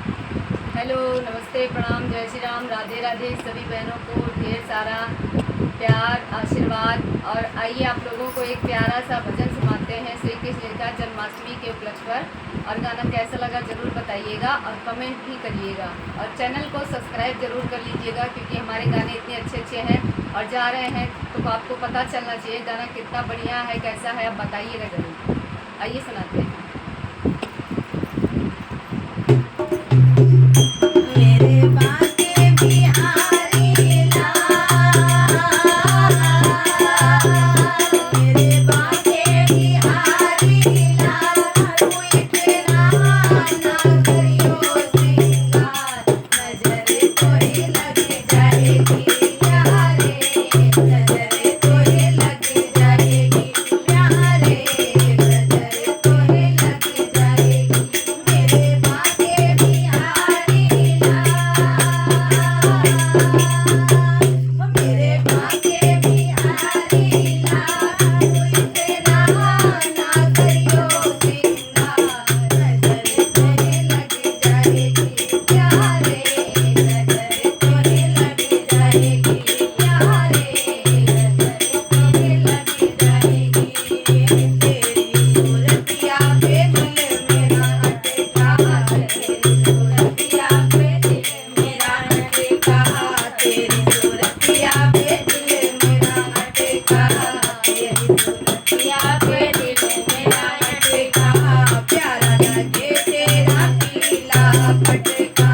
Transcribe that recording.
Hello, नमस्ते, प्रणाम, जय श्री राम, राधे राधे। सभी बहनों को ढेर सारा प्यार, आशीर्वाद। और आइए आप लोगों को एक प्यारा सा भजन सुनाते हैं श्री कृष्ण का जन्माष्टमी के उपलक्ष्य पर। और गाना कैसा लगा ज़रूर बताइएगा और कमेंट भी करिएगा। और चैनल को सब्सक्राइब ज़रूर कर लीजिएगा, क्योंकि हमारे गाने इतने अच्छे अच्छे हैं और जा रहे हैं तो आपको पता चलना चाहिए गाना कितना बढ़िया है, कैसा है, आप बताइएगा ज़रूर। आइए सुनाते हैं। मेरे बाके बिहारी लाल, मेरे बाके बिहारी लाल, तू इतना ना करियो श्रृंगार, नजर तोहे लग जाएगी प्यारे, नजर तोहे लग जाएगी प्यारे, नजर तोहे लग जाएगी। मेरे बाके बिहारी मेरे बाके बिहारी लाल, तू इतना ना करियो श्रृंगार, नजर तोहे लग जाएगी प्यारे, नजर तोहे लग जाएगी प्यारे, नजर तोहे लग जाएगी। तेरी सूरतिया पे दिल मेरा अटका, तेरी सूरतिया पे दिल मेरा अटका, तेरी सूरतिया पे दिल मेरा अटका, तेरी सूरतिया पे दिल मेरा अटका। प्यारा लगे तेरा पीला पटका,